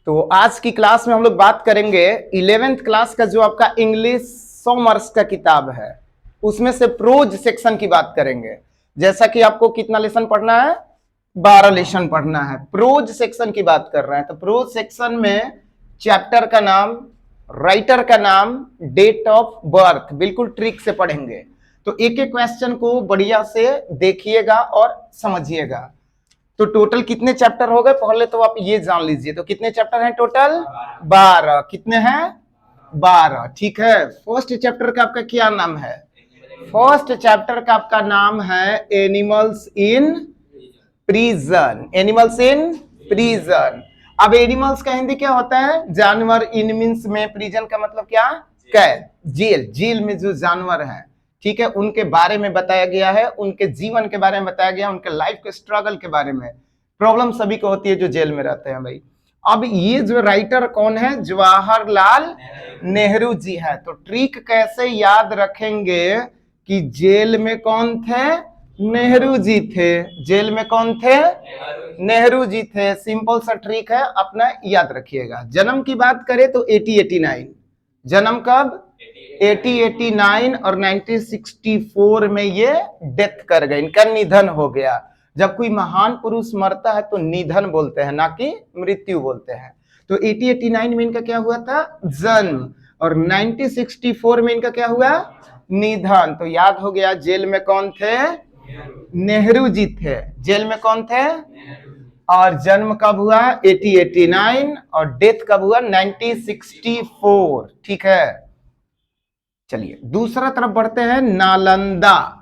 तो आज की क्लास में हम लोग बात करेंगे 11th क्लास का जो आपका इंग्लिश 100 मार्क्स का किताब है उसमें से प्रोज सेक्शन की बात करेंगे। जैसा कि आपको कितना लेसन पढ़ना है, 12 लेसन पढ़ना है। प्रोज सेक्शन की बात कर रहे हैं तो प्रोज सेक्शन में चैप्टर का नाम, राइटर का नाम, डेट ऑफ बर्थ बिल्कुल ट्रिक से पढ़ेंगे। तो एक एक क्वेश्चन को बढ़िया से देखिएगा और समझिएगा। तो टोटल कितने चैप्टर हो गए पहले तो आप ये जान लीजिए। तो कितने चैप्टर हैं टोटल? 12। कितने हैं? 12। ठीक है। फर्स्ट चैप्टर का आपका क्या नाम है? फर्स्ट चैप्टर का आपका नाम है animals in prison. Animals in prison. अब एनिमल्स का हिंदी क्या होता है? जानवर। इन मीन्स में, प्रिजन का मतलब क्या? कैद, जेल। जेल में जो जानवर हैं, ठीक है, उनके बारे में बताया गया है, उनके जीवन के बारे में बताया गया, उनके लाइफ के स्ट्रगल के बारे में। प्रॉब्लम सभी को होती है जो जेल में रहते हैं भाई। अब ये जो राइटर कौन है? जवाहरलाल नेहरू जी है। तो ट्रिक कैसे याद रखेंगे कि जेल में कौन थे? नेहरू जी थे। जेल में कौन थे? नेहरू जी थे। सिंपल सा ट्रिक है, अपना याद रखिएगा। जन्म की बात करें तो 1889। जन्म कब? 1889 और 1964 में ये डेथ कर गए, इनका निधन हो गया। जब कोई महान पुरुष मरता है तो निधन बोलते हैं, ना कि मृत्यु बोलते हैं। तो 1889 में इनका क्या हुआ था? जन्म। और 1964 में इनका क्या हुआ? निधन। तो याद हो गया। जेल में कौन थे? नेहरू जी थे। जेल में कौन थे? और जन्म कब हुआ? 1889 और डेथ कब हुआ? 1964। ठीक है। चलिए दूसरा तरफ बढ़ते हैं। नालंदा,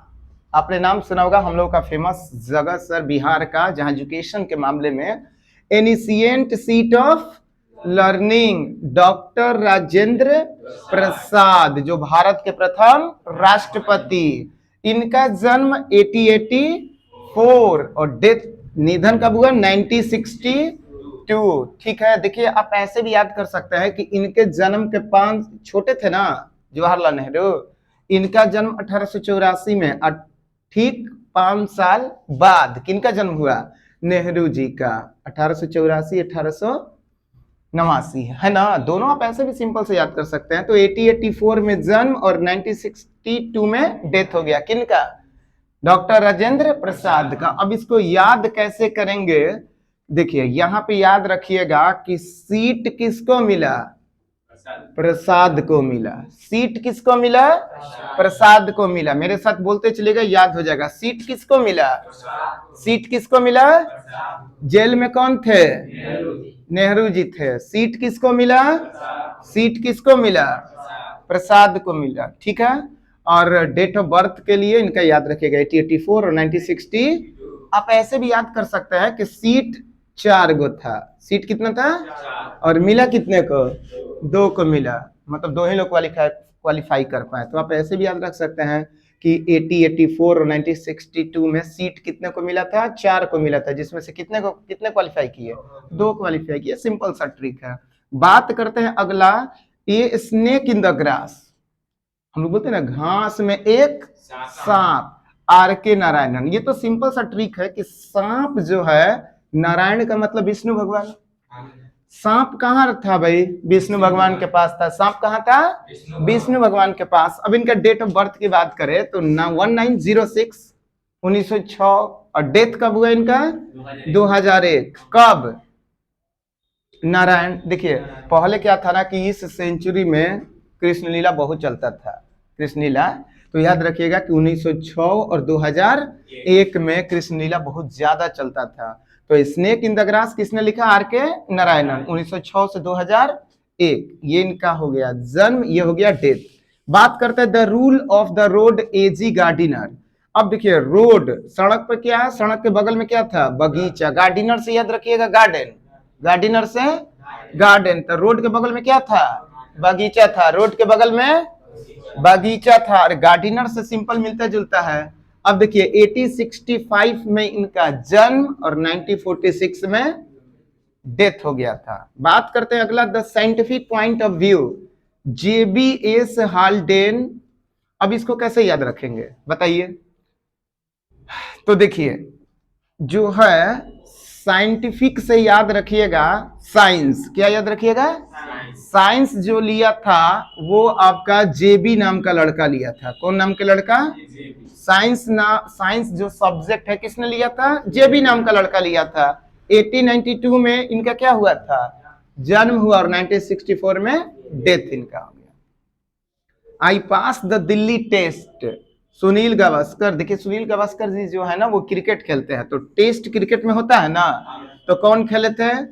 आपने नाम सुना होगा, हम लोग का फेमस जगह सर बिहार का, जहां एजुकेशन के मामले में ancient seat of learning. Doctor Rajendra Prasad जो भारत के प्रथम राष्ट्रपति, इनका जन्म 1884 और डेथ, निधन कब हुआ? 1962। ठीक है। देखिए आप ऐसे भी याद कर सकते हैं कि इनके जन्म के 5 छोटे थे ना जवाहरलाल नेहरू, इनका जन्म 1884 में, ठीक 5 साल बाद किनका जन्म हुआ? नेहरू जी का। 1884 1889 है ना। दोनों आप ऐसे भी सिंपल से याद कर सकते हैं। तो 1884 में जन्म और 1962 में डेथ हो गया। किनका? डॉक्टर राजेंद्र प्रसाद का। अब इसको याद कैसे करेंगे? देखिए यहां पे याद रखिएगा कि सीट किसको मिला? प्रसाद को मिला। सीट किसको मिला? प्रसाद को मिला। मेरे साथ बोलते चलेगा, याद हो जाएगा। सीट किसको मिला? सीट किसको मिला? जेल में कौन थे? नेहरू जी थे। सीट किसको मिला? सीट किसको मिला? प्रसाद को मिला। ठीक है। और डेट ऑफ बर्थ के लिए इनका याद रखिएगा 1884 और 1960। आप ऐसे भी याद कर सकते हैं कि सीट 4 गो था। सीट कितना था? और मिला कितने को? 2 को मिला। मतलब 2 ही लोग क्वालिफाई कर पाए। तो आप ऐसे भी याद रख सकते हैं कि 1884 और 1962 में सीट कितने को मिला था? 4 को मिला था, जिसमें से कितने क्वालिफाई किए? 2 क्वालिफाई किए। सिंपल सा ट्रिक है। बात करते हैं अगला, ये स्नेक इन द ग्रास। हम लोग बोलते हैं ना, घास में एक सांप। आर के नारायणन। ये तो सिंपल सा ट्रिक है कि सांप जो है, नारायण का मतलब विष्णु भगवान। सांप कहाँ था भाई? विष्णु भगवान के पास था। सांप कहाँ था? विष्णु भगवान के पास। अब इनका डेट ऑफ बर्थ की बात करें तो 1906 1906। और डेथ कब हुआ इनका? 2001। कब? नारायण। देखिए पहले क्या था ना कि इस सेंचुरी में कृष्ण लीला बहुत चलता था। कृष्ण लीला, तो याद रखिएगा कि 1906 और 2001 में कृष्ण लीला बहुत ज्यादा चलता था। तो स्नेक इन द ग्रास किसने लिखा? आर के नारायणन। 1906 से 2001 ये इनका हो गया जन्म, ये हो गया डेथ। बात करते हैं the rule of the road AG Gardiner. अब देखिए रोड, सड़क पे क्या है? सड़क के बगल में क्या था? बगीचा। गार्डिनर से याद रखिएगा गार्डन। गार्डिनर से गार्डन। तो रोड के बगल में क्या था? बगीचा था। रोड के बगल में बगीचा था। और गार्डिनर से सिंपल मिलता जुलता है। अब देखिए 1865 में इनका जन्म और 1946 में डेथ हो गया था। बात करते हैं अगला, the scientific point of view. JBS Haldane. अब इसको कैसे याद रखेंगे बताइए? तो देखिए जो है साइंटिफिक से याद रखिएगा, साइंस क्या याद रखिएगा, साइंस जो लिया था वो आपका जेबी नाम का लड़का लिया था। कौन नाम का लड़का, साइंस जो सब्जेक्ट है किसने लिया था, जेबी नाम का लड़का लिया था। 1892 में इनका क्या हुआ था, जन्म हुआ, और 1964 में डेथ इनका हो गया। आई पास द दिल्ली टेस्ट, सुनील गावस्कर, देखिए सुनील गावस्कर जी जो है ना वो क्रिकेट खेलते हैं, तो टेस्ट क्रिकेट में होता है ना, तो कौन खेले थे,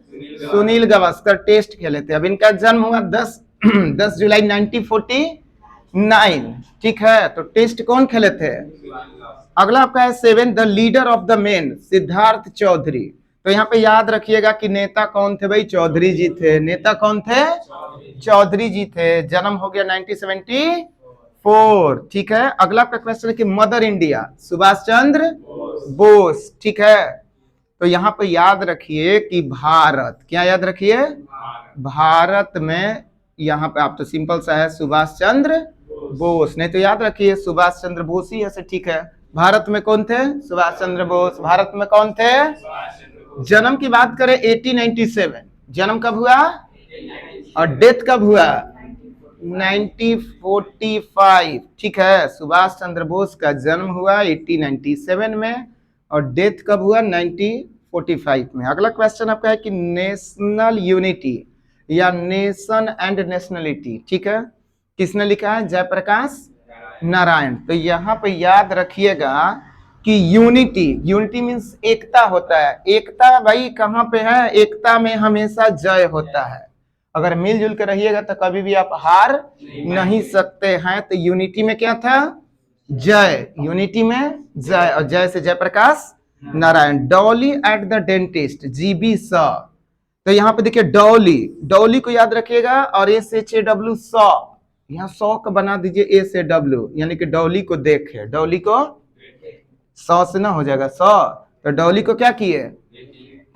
सुनील गावस्कर टेस्ट खेले थे। अब इनका जन्म हुआ 10 जुलाई 1949, ठीक है, तो टेस्ट कौन खेले थे। अगला आपका है 7, the leader of the men, Siddharth Chaudhary. तो यहाँ पे याद रखिएगा कि नेता कौन थे भाई, चौधरी जी थे। नेता कौन थे, चौधरी जी थे। जन्म हो गया 1974, ठीक है। अगला आपका क्वेश्चन है कि मदर इंडिया, सुभाष चंद्र बोस, ठीक है। तो यहाँ पे याद रखिए कि भारत, क्या याद रखिए, भारत में यहाँ पे आप तो सिंपल सा है सुभाष चंद्र बोस, नहीं तो याद रखिए सुभाष चंद्र बोस ही ऐसे, ठीक है। भारत में कौन थे, सुभाष चंद्र बोस। भारत में कौन थे, जन्म की बात करें 1897, जन्म कब हुआ और डेथ कब हुआ, 1945, ठीक है। सुभाष चंद्र बोस का जन्म हुआ 1897 में और डेथ कब हुआ, 1945 में। अगला क्वेश्चन आपका है कि नेशनल यूनिटी या नेशन एंड नेशनलिटी, ठीक है, किसने लिखा है, जयप्रकाश नारायण। तो यहाँ पे याद रखिएगा कि यूनिटी मीन्स एकता होता है। एकता भाई कहाँ पे है, एकता में हमेशा जय होता है। अगर मिलजुल कर रहिएगा तो कभी भी आप हार नहीं सकते हैं। तो यूनिटी में क्या था, जय, यूनिटी में जय, और जय से Jayaprakash Narayan. Dolly at the dentist, G B Shaw. तो यहाँ पे देखिए डॉली को याद रखिएगा, और SHAW सॉ, यहाँ सॉ का बना दीजिए SAW, यानी कि डॉली को देखे, डॉली को सौ से ना हो जाएगा सौ, तो डॉली को क्या किए,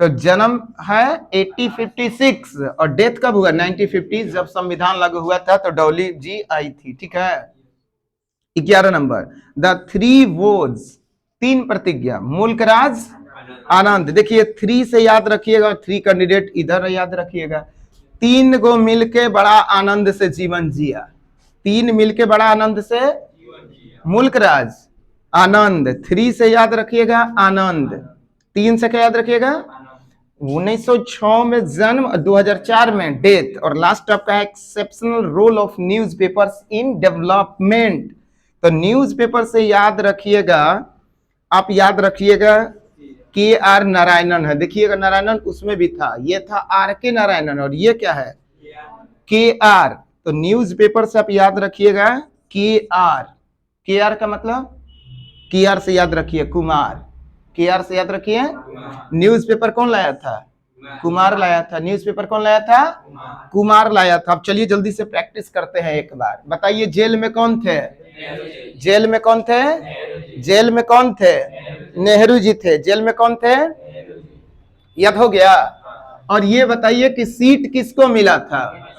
तो जन्म है 1856 और डेथ कब हुआ 1950, जब संविधान लागू हुआ था तो डॉली जी आई थी, ठीक है। 11 नंबर, द 3 वोज, 3 प्रतिज्ञा, मुल्क राज आनंद। देखिए 3 से याद रखिएगा, 3 कैंडिडेट इधर याद रखिएगा। 3 को मिलके बड़ा आनंद से जीवन जिया, 3 मिलके बड़ा आनंद से, मुल्क राज आनंद। 3 से याद रखिएगा आनंद, 3 से क्या याद रखिएगा, 1906 में जन्म, 2004 में डेथ। और लास्ट आपका exceptional role of newspapers in development. तो न्यूज़पेपर से याद रखिएगा, आप याद रखिएगा KR नारायणन है। देखिएगा नारायणन उसमें भी था, ये था RK नारायणन, और ये क्या है KR। तो न्यूज़पेपर से आप याद रखिएगा KR का मतलब, KR से याद रखिए कुमार, KR से याद रखिए। न्यूज़पेपर कौन लाया था, कुमार लाया था। न्यूज़पेपर कौन लाया था, कुमार लाया था। अब चलिए जल्दी से प्रैक्टिस करते हैं एक बार। बताइए जेल में कौन थे, जेल में कौन थे, जेल में कौन थे, नेहरू जी थे। जेल में कौन थे, याद हो गया। और ये बताइए कि सीट किसको मिला था,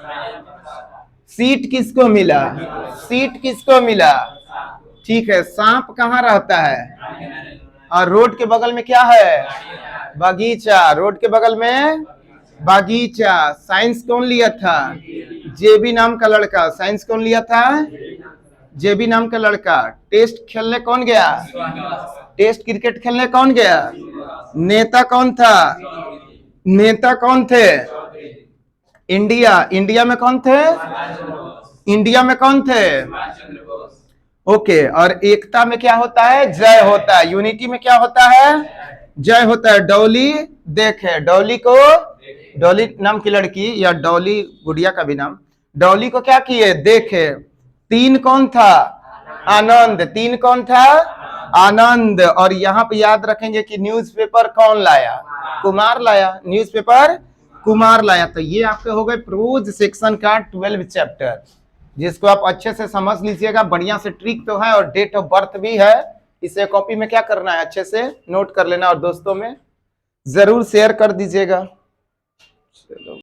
सीट किसको मिला, सीट किसको मिला, ठीक है। सांप कहाँ रहता है, और रोड के बगल में क्या है, बगीचा, रोड के बगल में बगीचा। साइंस कौन लिया था, जेबी नाम का लड़का। साइंस कौन लिया था, जेबी नाम का लड़का। टेस्ट खेलने कौन गया, टेस्ट क्रिकेट खेलने कौन गया, नेता कौन था, नेता कौन थे, इंडिया में कौन थे, इंडिया में कौन थे, ओके। और एकता में क्या होता है, जय होता है। यूनिटी में क्या होता है, जय होता है। डॉली देखे, डॉली को, डॉली नाम की लड़की या डॉली गुड़िया का भी नाम, डॉली को क्या किए, देखे। 3 कौन था, आनंद, 3 कौन था, आनंद। और यहाँ पे याद रखेंगे कि न्यूज़पेपर कौन लाया, कुमार लाया, न्यूज़पेपर कुमार लाया। तो ये आपके हो गए प्रोज सेक्शन का 12 चैप्टर, जिसको आप अच्छे से समझ लीजिएगा। बढ़िया से ट्रिक तो है और डेट ऑफ बर्थ भी है। इसे कॉपी में क्या करना है, अच्छे से नोट कर लेना और दोस्तों में जरूर शेयर कर दीजिएगा। चलो।